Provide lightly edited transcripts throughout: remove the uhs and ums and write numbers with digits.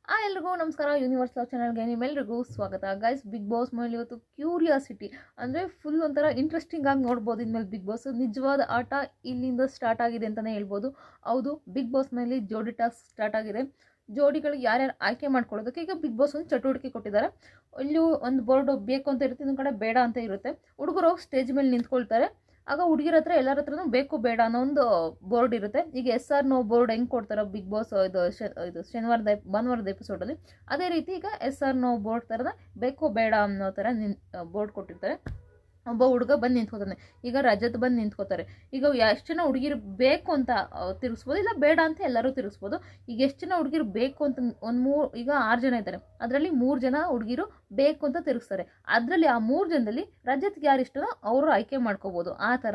ಎಲ್ರಿಗೂ ನಮಸ್ಕಾರ. Universe love ಚಾನಲ್ಗೆ ನಿಮ್ಮೆಲ್ರಿಗೂ ಸ್ವಾಗತ. ಗೈಸ್, ಬಿಗ್ ಬಾಸ್ ಮೇಲೆ ಇವತ್ತು ಕ್ಯೂರಿಯಾಸಿಟಿ ಅಂದರೆ ಫುಲ್ ಒಂಥರ ಇಂಟ್ರೆಸ್ಟಿಂಗ್ ಆಗಿ ನೋಡ್ಬೋದು. ಇನ್ಮೇಲೆ ಬಿಗ್ ಬಾಸ್ ನಿಜವಾದ ಆಟ ಇಲ್ಲಿಂದ ಸ್ಟಾರ್ಟ್ ಆಗಿದೆ ಅಂತಲೇ ಹೇಳ್ಬೋದು. ಹೌದು, ಬಿಗ್ ಬಾಸ್ ಮೇಲೆ ಜೋಡಿ ಟಾಸ್ಕ್ ಸ್ಟಾರ್ಟ್ ಆಗಿದೆ. ಜೋಡಿಗಳಿಗೆ ಯಾರ್ಯಾರು ಆಯ್ಕೆ ಮಾಡ್ಕೊಳ್ಳೋದಕ್ಕೆ ಈಗ ಬಿಗ್ ಬಾಸ್ ಒಂದು ಚಟುವಟಿಕೆ ಕೊಟ್ಟಿದ್ದಾರೆ. ಇಲ್ಲಿ ಒಂದು ಬೋರ್ಡ್ ಬೇಕು ಅಂತ ಇರುತ್ತೆ, ಇನ್ನೊಂದು ಕಡೆ ಬೇಡ ಅಂತ ಇರುತ್ತೆ. ಹುಡುಗರು ಹೋಗಿ ಸ್ಟೇಜ್ ಮೇಲೆ ನಿಂತ್ಕೊಳ್ತಾರೆ. ಆಗ ಹುಡುಗಿರ ಹತ್ರ ಎಲ್ಲರ ಹತ್ರನೂ ಬೇಕು ಬೇಡ ಅನ್ನೋ ಒಂದು ಬೋರ್ಡ್ ಇರುತ್ತೆ. ಈಗ SR NO ಬೋರ್ಡ್ ಹೆಂಗೆ ಕೊಡ್ತಾರೋ ಬಿಗ್ ಬಾಸ್ ಇದು ಭಾನುವಾರದ ಎಪಿಸೋಡಲ್ಲಿ, ಅದೇ ರೀತಿ ಈಗ SR NO ಬೋರ್ಡ್ ಥರದ ಬೇಕು ಬೇಡ ಅನ್ನೋ ಥರ ಬೋರ್ಡ್ ಕೊಟ್ಟಿರ್ತಾರೆ. ಒಬ್ಬ ಹುಡುಗ ಬಂದು ನಿಂತ್ಕೋತಾನೆ. ಈಗ ರಜತ್ ಬಂದು ನಿಂತ್ಕೋತಾರೆ. ಈಗ ಎಷ್ಟು ಜನ ಹುಡುಗಿರು ಬೇಕು ಅಂತ ತಿರುಗಿಸ್ಬೋದು, ಇಲ್ಲ ಬೇಡ ಅಂತ ಎಲ್ಲರೂ ತಿರುಗಿಸ್ಬೋದು. ಈಗ ಎಷ್ಟು ಜನ ಹುಡುಗಿರು ಬೇಕು ಅಂತ ಈಗ 6 ಜನ ಇದ್ದಾರೆ. ಅದರಲ್ಲಿ 3 ಜನ ಹುಡುಗಿರು ಬೇಕು ಅಂತ ತಿರುಗಿಸ್ತಾರೆ. ಅದರಲ್ಲಿ ಆ 3 ಜನದಲ್ಲಿ ರಜತ್ಗೆ ಯಾರು ಇಷ್ಟನೋ ಅವರು ಆಯ್ಕೆ ಮಾಡ್ಕೋಬೋದು. ಆ ಥರ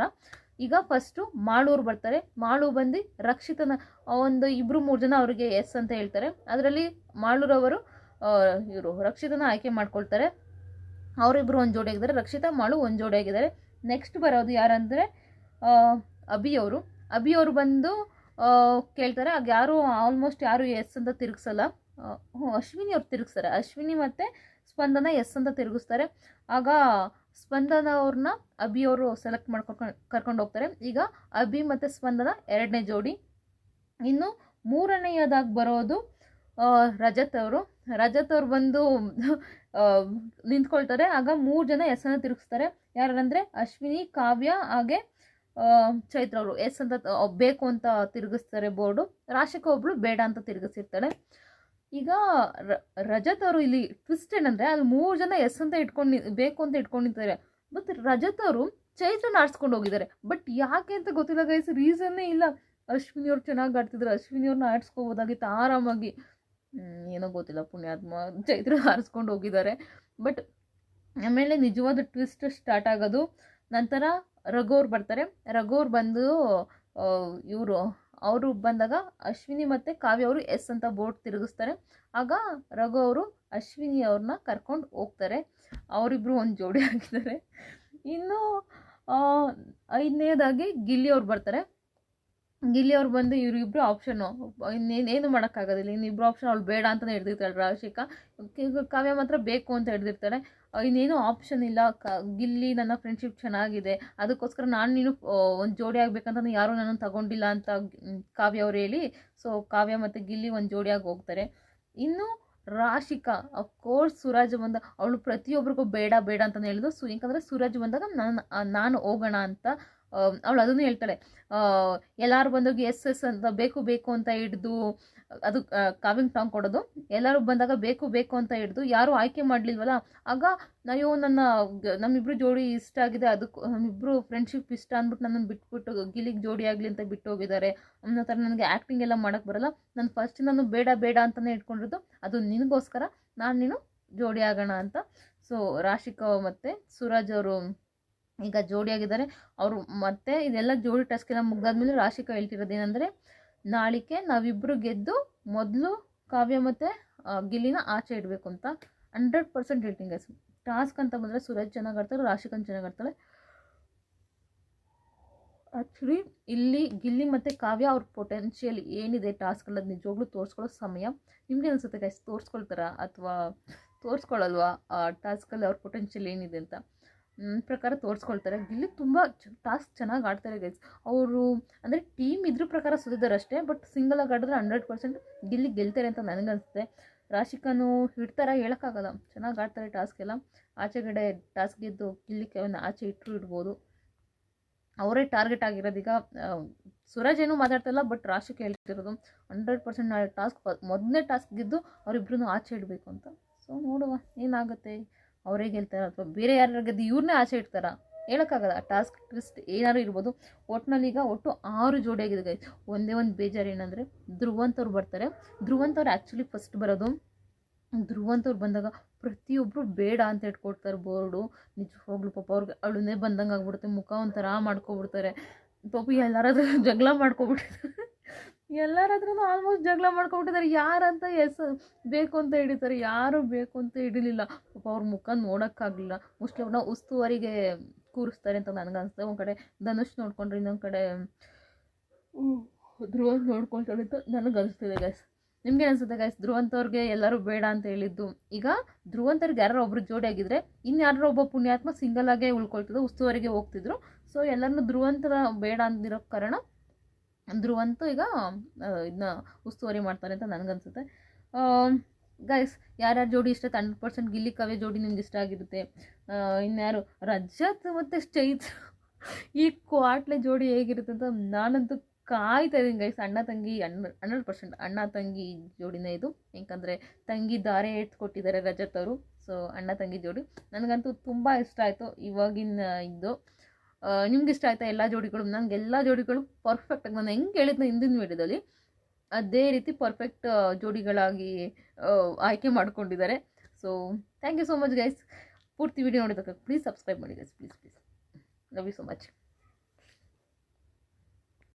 ಈಗ ಫಸ್ಟು ಮಾಳೂರು ಬರ್ತಾರೆ. ಮಾಳು ಬಂದು ರಕ್ಷಿತನ ಒಂದು 2-3 ಜನ ಅವರಿಗೆ ಎಸ್ ಅಂತ ಹೇಳ್ತಾರೆ. ಅದರಲ್ಲಿ ಮಾಳೂರವರು ಇವರು ರಕ್ಷಿತನ ಆಯ್ಕೆ ಮಾಡ್ಕೊಳ್ತಾರೆ. ಅವರಿಬ್ಬರು ಒಂದು ಜೋಡಿ ಆಗಿದ್ದಾರೆ. ರಕ್ಷಿತಾ ಮಾಳು ಒಂದು ಜೋಡಿ ಆಗಿದ್ದಾರೆ. ನೆಕ್ಸ್ಟ್ ಬರೋದು ಯಾರಂದರೆ ಅಭಿ ಅವರು ಬಂದು ಕೇಳ್ತಾರೆ. ಆಗ ಆಲ್ಮೋಸ್ಟ್ ಯಾರು ಎಸ್ ಅಂತ ತಿರುಗಿಸಲ್ಲ. ಅಶ್ವಿನಿ ಅವ್ರು ತಿರುಗಿಸ್ತಾರೆ. ಅಶ್ವಿನಿ ಮತ್ತು ಸ್ಪಂದನ ಎಸ್ ಅಂತ ತಿರುಗಿಸ್ತಾರೆ. ಆಗ ಸ್ಪಂದನ ಅವ್ರನ್ನ ಅಭಿ ಅವರು ಸೆಲೆಕ್ಟ್ ಕರ್ಕೊಂಡು ಹೋಗ್ತಾರೆ. ಈಗ ಅಭಿ ಮತ್ತು ಸ್ಪಂದನ 2ನೇ ಜೋಡಿ. ಇನ್ನು 3ನೇಯದಾಗಿ ಬರೋದು ರಜತ್ ಅವರು ಬಂದು ನಿಂತ್ಕೊಳ್ತಾರೆ. ಆಗ 3 ಜನ ಎಸ್ಸನ್ನು ತಿರುಗಿಸ್ತಾರೆ. ಯಾರಂದರೆ ಅಶ್ವಿನಿ, ಕಾವ್ಯ ಹಾಗೆ ಚೈತ್ರ ಅವರು ಎಸ್ ಅಂತ ಬೇಕು ಅಂತ ತಿರುಗಿಸ್ತಾರೆ ಬೋರ್ಡು. ರಾಶಿಕಾ ಒಬ್ಳು ಬೇಡ ಅಂತ ತಿರುಗಿಸಿರ್ತಾಳೆ. ಈಗ ರಜತ್ ಅವರು ಇಲ್ಲಿ ಟ್ವಿಸ್ಟ್ ಏನಂದರೆ, ಅಲ್ಲಿ 3 ಜನ ಎಸ್ ಅಂತ ಬೇಕು ಅಂತ ಇಟ್ಕೊಂಡಿರ್ತಾರೆ. ಬಟ್ ರಜತ್ ಅವರು ಚೈತ್ರನ ಆಡಿಸ್ಕೊಂಡು ಹೋಗಿದ್ದಾರೆ. ಬಟ್ ಯಾಕೆ ಅಂತ ಗೊತ್ತಿಲ್ಲ ಗೈಸ್, ರೀಸನ್ನೇ ಇಲ್ಲ. ಅಶ್ವಿನಿ ಅವ್ರು ಚೆನ್ನಾಗಿ ಆಡ್ತಿದ್ರು, ಅಶ್ವಿನಿ ಅವ್ರನ್ನ ಆಡಿಸ್ಕೋಬೋದಾಗಿತ್ತು ಆರಾಮಾಗಿ. ಏನೋ ಗೊತ್ತಿಲ್ಲ, ಪುಣ್ಯಾತ್ಮ ಚೈತ್ರ ಹಾರಿಸ್ಕೊಂಡು ಹೋಗಿದ್ದಾರೆ. ಬಟ್ ಆಮೇಲೆ ನಿಜವಾದ ಟ್ವಿಸ್ಟ್ ಸ್ಟಾರ್ಟ್ ಆಗೋದು. ನಂತರ ರಘುವ್ರು ಬರ್ತಾರೆ. ರಘುವ್ರು ಬಂದು ಅವರು ಬಂದಾಗ ಅಶ್ವಿನಿ ಮತ್ತು ಕಾವ್ಯ ಅವರು ಎಸ್ ಅಂತ ಬೋರ್ಡ್ ತಿರುಗಿಸ್ತಾರೆ. ಆಗ ರಘು ಅವರು ಅಶ್ವಿನಿ ಅವ್ರನ್ನ ಕರ್ಕೊಂಡು ಹೋಗ್ತಾರೆ. ಅವರಿಬ್ಬರು ಒಂದು ಜೋಡಿ ಆಗಿದ್ದಾರೆ. ಇನ್ನು 5ನೇದಾಗಿ ಗಿಲ್ಲಿ ಅವ್ರು ಬರ್ತಾರೆ. ಗಿಲ್ಲಿ ಅವ್ರು ಬಂದು ಇವರಿಬ್ಬರು ಆಪ್ಷನ್ನು, ಇನ್ನೇನು ಮಾಡೋಕ್ಕಾಗೋದಿಲ್ಲ. ಇನ್ನಿಬ್ಬರು ಆಪ್ಷನ್ ಅವ್ಳು ಬೇಡ ಅಂತಲೇ ಹಿಡ್ದಿರ್ತಾಳೆ ರಾಶಿಕಾ. ಕಾವ್ಯ ಮಾತ್ರ ಬೇಕು ಅಂತ ಹಿಡ್ದಿರ್ತಾಳೆ. ಇನ್ನೇನು ಆಪ್ಷನ್ ಇಲ್ಲ. ಗಿಲ್ಲಿ ನನ್ನ ಫ್ರೆಂಡ್ಶಿಪ್ ಚೆನ್ನಾಗಿದೆ, ಅದಕ್ಕೋಸ್ಕರ ನಾನು ನೀನು ಒಂದು ಜೋಡಿ ಆಗಬೇಕಂತ ಯಾರೂ ನನ್ನನ್ನು ತಗೊಂಡಿಲ್ಲ ಅಂತ ಕಾವ್ಯ ಅವ್ರು ಹೇಳಿ, ಸೊ ಕಾವ್ಯ ಮತ್ತು ಗಿಲ್ಲಿ ಒಂದು ಜೋಡಿಯಾಗಿ ಹೋಗ್ತಾರೆ. ಇನ್ನು ರಾಶಿಕಾ, ಅಫ್ಕೋರ್ಸ್ ಸುರಾಜ್ ಬಂದ ಅವಳು ಪ್ರತಿಯೊಬ್ಬರಿಗೂ ಬೇಡ ಬೇಡ ಅಂತಲೇ ಹೇಳಿದ್ರು. ಯಾಕಂದರೆ ಸುರಾಜ್ ಬಂದಾಗ ನಾನು ಹೋಗೋಣ ಅಂತ ಅವಳು ಅದನ್ನು ಹೇಳ್ತಾಳೆ. ಎಲ್ಲರೂ ಬಂದೋಗಿ ಎಸ್ ಅಂತ ಬೇಕು ಅಂತ ಹಿಡ್ದು ಅದು ಕಾವಿಂಗ್ ಟಾಂಗ್ ಕೊಡೋದು. ಎಲ್ಲರೂ ಬಂದಾಗ ಬೇಕು ಅಂತ ಹಿಡ್ದು ಯಾರೂ ಆಯ್ಕೆ ಮಾಡಲಿಲ್ವಲ್ಲ. ಆಗ ಅಯ್ಯೋ ನಮ್ಮಿಬ್ರು ಜೋಡಿ ಇಷ್ಟ ಆಗಿದೆ, ಅದಕ್ಕೆ ನಮ್ಮಿಬ್ರು ಫ್ರೆಂಡ್ಶಿಪ್ ಇಷ್ಟ ಅಂದ್ಬಿಟ್ಟು ನನ್ನನ್ನು ಬಿಟ್ಬಿಟ್ಟು ಗಿಲ್ಲಿಗೆ ಜೋಡಿ ಆಗಲಿ ಅಂತ ಬಿಟ್ಟು ಹೋಗಿದ್ದಾರೆ ಅನ್ನೋ ಥರ. ನನಗೆ ಆ್ಯಕ್ಟಿಂಗ್ ಎಲ್ಲ ಮಾಡೋಕ್ಕೆ ಬರಲ್ಲ, ನಾನು ಫಸ್ಟ್ ನಾನು ಬೇಡ ಅಂತಲೇ ಇಟ್ಕೊಂಡಿರೋದು, ಅದು ನಿನಗೋಸ್ಕರ ನೀನು ಜೋಡಿ ಆಗೋಣ ಅಂತ. ಸೊ ರಾಶಿಕಾ ಮತ್ತು ಸುರಾಜ್ ಅವರು ಈಗ ಜೋಡಿಯಾಗಿದ್ದಾರೆ. ಅವರು ಮತ್ತೆ ಇದೆಲ್ಲ ಜೋಡಿ ಟಾಸ್ಕ್ ಎಲ್ಲ ಮುಗ್ದಾದ್ಮೇಲೆ ರಾಶಿಕಾ ಹೇಳ್ತಿರೋದು ಏನಂದರೆ, ನಾಳಿಕೆ ನಾವಿಬ್ಬರು ಗೆದ್ದು ಮೊದಲು ಕಾವ್ಯ ಮತ್ತು ಗಿಲ್ಲಿನ ಆಚೆ ಇಡಬೇಕು ಅಂತ 100% ಹೇಳ್ತೀನಿ ಗೈಸ್. ಟಾಸ್ಕ್ ಅಂತ ಬಂದರೆ ಸುರೇಶ್ ಚೆನ್ನಾಗಿ ಆಡ್ತಾರೆ, ರಾಶಿಕಾ ಚೆನ್ನಾಗಿ ಆಡ್ತಾಳೆ. ಆ್ಯಕ್ಚುಲಿ ಇಲ್ಲಿ ಗಿಲ್ಲಿ ಮತ್ತು ಕಾವ್ಯ ಅವ್ರ ಪೊಟೆನ್ಷಿಯಲ್ ಏನಿದೆ ಟಾಸ್ಕಲ್ಲಿ ಅದು ನಿಜವಾಗ್ಲೂ ತೋರಿಸ್ಕೊಳ್ಳೋ ಸಮಯ. ನಿಮ್ಗೆ ಅನಿಸುತ್ತೆ ಗೈಸ್, ತೋರಿಸ್ಕೊಳ್ತಾರಾ ಅಥವಾ ತೋರಿಸ್ಕೊಳ್ಳಲ್ವಾ ಆ ಟಾಸ್ಕಲ್ಲಿ ಅವ್ರ ಪೊಟೆನ್ಷಿಯಲ್ ಏನಿದೆ ಅಂತ? ನನ್ನ ಪ್ರಕಾರ ತೋರಿಸ್ಕೊಳ್ತಾರೆ. ಗಿಲ್ಲಿ ತುಂಬ ಟಾಸ್ಕ್ ಚೆನ್ನಾಗಿ ಆಡ್ತಾರೆ ಗೈಸ್. ಅವರು ಅಂದರೆ ಟೀಮ್ ಇದ್ರ ಪ್ರಕಾರ ಸುತ್ತಿದ್ದಾರೆ ಅಷ್ಟೇ, ಬಟ್ ಸಿಂಗಲಾಗಿ ಆಡಿದ್ರೆ 100% ಗಿಲ್ಲಿ ಗೆಲ್ತಾರೆ ಅಂತ ನನಗನ್ಸುತ್ತೆ. ರಾಶಿಕಾನು ಹಿಡ್ತಾರ ಹೇಳೋಕ್ಕಾಗಲ್ಲ, ಚೆನ್ನಾಗಿ ಆಡ್ತಾರೆ ಟಾಸ್ಕ್ ಎಲ್ಲ. ಆಚೆಗಡೆ ಟಾಸ್ಕ್ ಗೆದ್ದು ಗಿಲ್ಲಿ ಕೆವನ್ನ ಆಚೆ ಇಡ್ಬೋದು. ಅವರೇ ಟಾರ್ಗೆಟ್ ಆಗಿರೋದು. ಈಗ ಸುರಾಜ್ ಏನೂ ಮಾತಾಡ್ತಾಯಿಲ್ಲ, ಬಟ್ ರಾಶಿಕಾ ಹೇಳ್ತಿರೋದು 100% ಟಾಸ್ಕ್ ಮೊದಲನೇ ಟಾಸ್ಕ್ ಗೆದ್ದು ಅವರಿಬ್ಬರನ್ನು ಆಚೆ ಇಡಬೇಕು ಅಂತ. ಸೊ ನೋಡುವ ಏನಾಗುತ್ತೆ, ಅವರೇ ಗೆಲ್ತಾರ ಅಥವಾ ಬೇರೆ ಯಾರು ಗೆದ್ದು ಇವ್ರನ್ನೇ ಆಚೆ ಇಡ್ತಾರಾ ಹೇಳೋಕ್ಕಾಗಲ್ಲ. ಟಾಸ್ಕ್ ಟ್ವಿಸ್ಟ್ ಏನಾದ್ರು ಇರ್ಬೋದು. ಒಟ್ಟಿನಲ್ಲಿ ಈಗ ಒಟ್ಟು 6 ಜೋಡಿ ಆಗಿದೆ ಗೈಸ್. ಒಂದೇ ಒಂದು ಬೇಜಾರು ಏನಂದರೆ ಧ್ರುವಂತವ್ರು ಬರ್ತಾರೆ. ಧ್ರುವಂತವ್ರು ಆ್ಯಕ್ಚುಲಿ ಫಸ್ಟ್ ಬರೋದು. ಧ್ರುವಂತವ್ರು ಬಂದಾಗ ಪ್ರತಿಯೊಬ್ಬರು ಬೇಡ ಅಂತ ಇಟ್ಕೊಡ್ತಾರೆ ಬೋರ್ಡು. ನಿಜವಾಗ್ಲೂ ಪಾಪ ಅವ್ರಿಗೆ ಅಳುನೇ ಬಂದಂಗೆ ಆಗ್ಬಿಡುತ್ತೆ, ಮುಖ ಒಂಥರ ಮಾಡ್ಕೊಬಿಡ್ತಾರೆ ಪಾಪ. ಎಲ್ಲರಾದ್ರೂ ಜಗಳ ಮಾಡ್ಕೊಬಿಟ್ಟಿದ್ದಾರೆ, ಎಲ್ಲರಾದ್ರೂ ಆಲ್ಮೋಸ್ಟ್ ಜಗಳ ಮಾಡ್ಕೊಬಿಟ್ಟಿದ್ದಾರೆ. ಯಾರಂತ ಬೇಕು ಅಂತ ಹಿಡಿತಾರೆ, ಯಾರು ಬೇಕು ಅಂತ ಹಿಡಿಲಿಲ್ಲ ಪಾಪ. ಅವ್ರ ಮುಖ ನೋಡೋಕ್ಕಾಗಲಿಲ್ಲ. ಮೋಸ್ಟ್ಲಿ ಅವ್ರನ್ನ ಉಸ್ತುವಾರಿಗೆ ಕೂರಿಸ್ತಾರೆ ಅಂತ ನನಗನ್ಸುತ್ತೆ. ಒಂದು ಕಡೆ ಧನುಷ್ ನೋಡ್ಕೊಂಡ್ರೆ ಇನ್ನೊಂದು ಕಡೆ ಧ್ರುವ ನೋಡ್ಕೊಳ್ತಾರೆ ಅಂತ ನನಗನ್ನಿಸ್ತಿದೆ ಗೈಸ್. ನಿಮ್ಗೆ ಅನಿಸುತ್ತೆ ಗೈಸ್ ಧ್ರುವಂತವ್ರಿಗೆ ಎಲ್ಲರೂ ಬೇಡ ಅಂತ ಹೇಳಿದ್ದು? ಈಗ ಧ್ರುವಂತವ್ರಿಗೆ ಯಾರೋ ಒಬ್ರು ಜೋಡಿ ಆಗಿದ್ರೆ ಇನ್ಯಾರೋ ಒಬ್ಬ ಪುಣ್ಯಾತ್ಮ ಸಿಂಗಲ್ ಆಗೇ ಉಳ್ಕೊಳ್ತಿದ್ದು ಉಸ್ತುವಾರಿಗೆ ಹೋಗ್ತಿದ್ರು. ಸೊ ಎಲ್ಲರನ್ನೂ ಧ್ರುವಂತರ ಬೇಡ ಅಂದಿರೋ ಕಾರಣ ಧ್ರುವಂತು ಈಗ ಇದನ್ನ ಉಸ್ತುವಾರಿ ಮಾಡ್ತಾರೆ ಅಂತ ನನಗನ್ಸುತ್ತೆ. ಗೈಸ್ ಯಾರ್ಯಾರು ಜೋಡಿ ಇಷ್ಟ 100% ಗಿಲ್ಲಿ ಕಾವ್ಯ ಜೋಡಿ ನಿಮ್ಗೆ ಇಷ್ಟ ಆಗಿರುತ್ತೆ. ಇನ್ಯಾರು ರಜತ್ ಮತ್ತು ಚೈತ್ರ ಈ ಕ್ವಾಟ್ಲೆ ಜೋಡಿ ಹೇಗಿರುತ್ತೆ ಅಂತ ನಾನಂತೂ ಕಾಯ್ತಾ ಇದ್ದೀನಿ ಗೈಸ್. ಅಣ್ಣ ತಂಗಿ 100% ಅಣ್ಣ ತಂಗಿ ಜೋಡಿನೇ ಇದು. ಯಾಕಂದರೆ ತಂಗಿ ದಾರೆ ಎತ್ಕೊಟ್ಟಿದ್ದಾರೆ ರಜತ್ ಅವರು. ಸೊ ಅಣ್ಣ ತಂಗಿ ಜೋಡಿ ನನಗಂತೂ ತುಂಬ ಇಷ್ಟ ಆಯಿತು ಇವಾಗಿನ ಇದು. ನಿಮ್ಗೆ ಇಷ್ಟ ಆಯ್ತಾ ಎಲ್ಲ ಜೋಡಿಗಳು? ನನಗೆ ಎಲ್ಲ ಜೋಡಿಗಳು ಪರ್ಫೆಕ್ಟಾಗಿ ನಾನು ಹೆಂಗೆ ಹೇಳಿದ್ನ ಹಿಂದಿನ ವಿಡಿಯೋದಲ್ಲಿ ಅದೇ ರೀತಿ ಪರ್ಫೆಕ್ಟ್ ಜೋಡಿಗಳಾಗಿ ಆಯ್ಕೆ ಮಾಡ್ಕೊಂಡಿದ್ದಾರೆ. So thank you so much guys. ಪೂರ್ತಿ ವಿಡಿಯೋ ನೋಡಿದ್ದಕ್ಕೆ ಪ್ಲೀಸ್ ಸಬ್ಸ್ಕ್ರೈಬ್ ಮಾಡಿ guys, please love you so much.